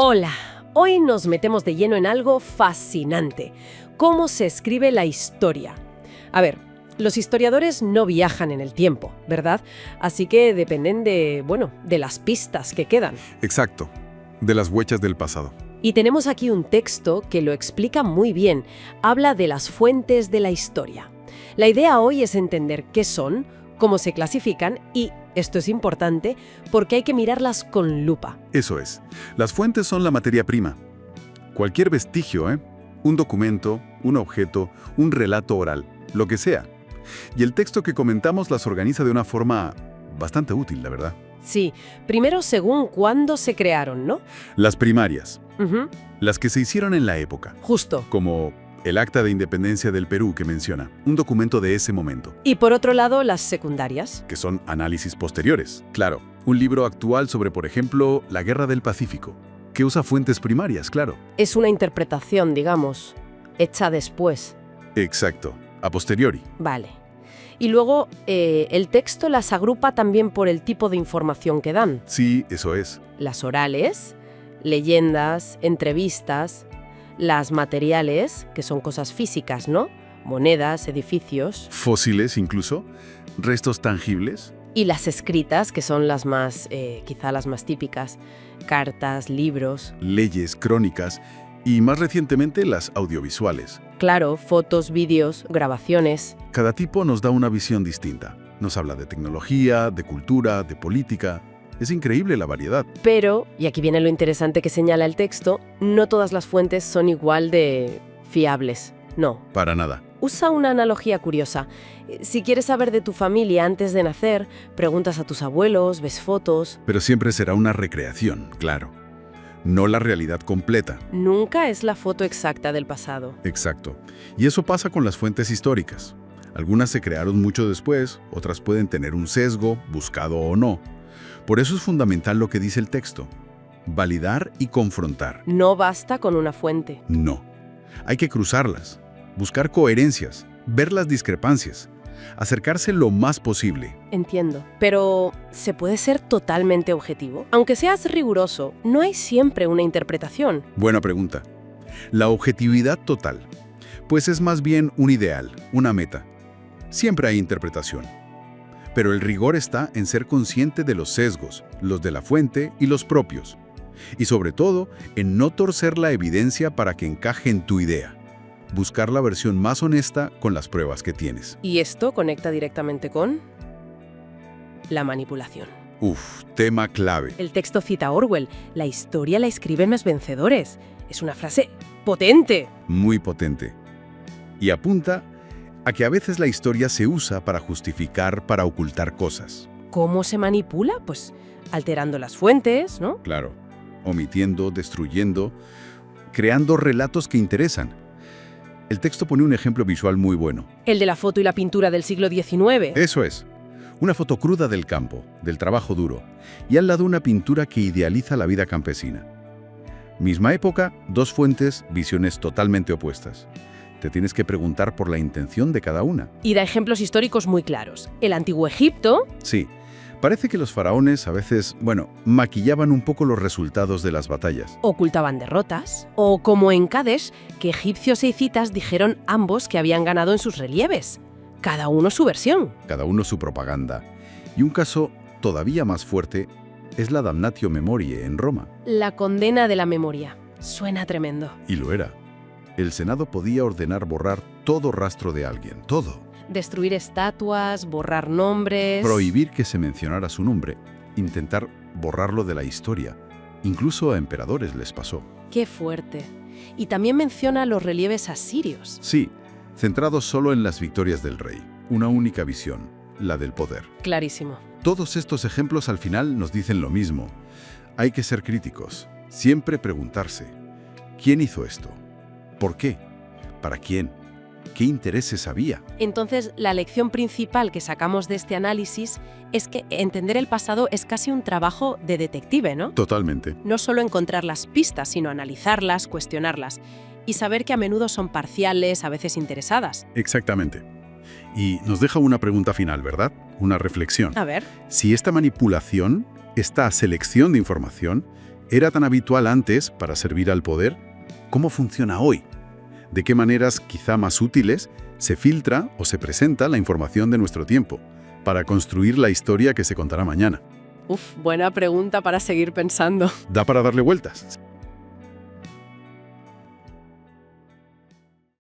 Hola, hoy nos metemos de lleno en algo fascinante, cómo se escribe la historia. A ver, los historiadores no viajan en el tiempo, ¿verdad? Así que dependen de las pistas que quedan. Exacto, de las huellas del pasado. Y tenemos aquí un texto que lo explica muy bien, habla de las fuentes de la historia. La idea hoy es entender qué son, cómo se clasifican y, esto es importante, porque hay que mirarlas con lupa. Eso es. Las fuentes son la materia prima. Cualquier vestigio, un documento, un objeto, un relato oral, lo que sea. Y el texto que comentamos las organiza de una forma bastante útil, la verdad. Sí, primero según cuándo se crearon, ¿no? Las primarias, Ujú, las que se hicieron en la época, justo. como el Acta de Independencia del Perú que menciona, un documento de ese momento, Y por otro lado, las secundarias. que son análisis posteriores. Claro, un libro actual sobre, por ejemplo, la Guerra del Pacífico, que usa fuentes primarias, claro. Es una interpretación, digamos, hecha después. Exacto, a posteriori. Vale. Y luego, el texto las agrupa también por el tipo de información que dan. Sí, eso es. Las orales, leyendas, entrevistas, las materiales, que son cosas físicas, ¿no? Monedas, edificios. Fósiles incluso, restos tangibles. Y las escritas, que son las más, quizá las más típicas. Cartas, libros. Leyes, crónicas y más recientemente las audiovisuales. Claro, fotos, vídeos, grabaciones. Cada tipo nos da una visión distinta. Nos habla de tecnología, de cultura, de política. Es increíble la variedad. Pero, y aquí viene lo interesante que señala el texto, no todas las fuentes son igual de fiables. No. Para nada. Usa una analogía curiosa. Si quieres saber de tu familia antes de nacer, preguntas a tus abuelos, ves fotos. Pero siempre será una recreación, claro. No la realidad completa. Nunca es la foto exacta del pasado. Exacto. Y eso pasa con las fuentes históricas. Algunas se crearon mucho después, otras pueden tener un sesgo, buscado o no. Por eso es fundamental lo que dice el texto. Validar y confrontar. No basta con una fuente. No. Hay que cruzarlas, buscar coherencias, ver las discrepancias, acercarse lo más posible. Entiendo. Pero, ¿se puede ser totalmente objetivo? Aunque seas riguroso, no hay siempre una interpretación. Buena pregunta. La objetividad total, pues es más bien un ideal, una meta. Siempre hay interpretación. Pero el rigor está en ser consciente de los sesgos, los de la fuente y los propios. Y sobre todo, en no torcer la evidencia para que encaje en tu idea. Buscar la versión más honesta con las pruebas que tienes. Y esto conecta directamente con la manipulación. Uf, tema clave. El texto cita a Orwell, la historia la escriben los vencedores. Es una frase potente. Muy potente. Y apunta a que a veces la historia se usa para justificar, para ocultar cosas. ¿Cómo se manipula? Pues alterando las fuentes, ¿no? Claro, omitiendo, destruyendo, creando relatos que interesan. El texto pone un ejemplo visual muy bueno. El de la foto y la pintura del siglo XIX. Eso es. Una foto cruda del campo, del trabajo duro, y al lado una pintura que idealiza la vida campesina. Misma época, dos fuentes, visiones totalmente opuestas. Te tienes que preguntar por la intención de cada una. Y da ejemplos históricos muy claros. El antiguo Egipto, Sí, parece que los faraones a veces, maquillaban un poco los resultados de las batallas. ocultaban derrotas. O como en Cádiz, que egipcios e hititas dijeron ambos que habían ganado en sus relieves. Cada uno su versión. Cada uno su propaganda. Y un caso todavía más fuerte es la damnatio memoriae en Roma. La condena de la memoria. Suena tremendo. Y lo era. El Senado podía ordenar borrar todo rastro de alguien, todo. Destruir estatuas, borrar nombres. Prohibir que se mencionara su nombre, intentar borrarlo de la historia. Incluso a emperadores les pasó. Qué fuerte. Y también menciona los relieves asirios. Sí, centrados solo en las victorias del rey. Una única visión, la del poder. Clarísimo. Todos estos ejemplos al final nos dicen lo mismo. Hay que ser críticos, siempre preguntarse, ¿quién hizo esto? ¿Por qué? ¿Para quién? ¿Qué intereses había? Entonces, la lección principal que sacamos de este análisis es que entender el pasado es casi un trabajo de detective, ¿no? Totalmente. No solo encontrar las pistas, sino analizarlas, cuestionarlas y saber que a menudo son parciales, a veces interesadas. Exactamente. Y nos deja una pregunta final, ¿verdad? Una reflexión. A ver, Si esta manipulación, esta selección de información, ¿Era tan habitual antes para servir al poder? ¿Cómo funciona hoy? ¿De qué maneras, quizá más útiles, se filtra o se presenta la información de nuestro tiempo para construir la historia que se contará mañana? Buena pregunta para seguir pensando. Da para darle vueltas.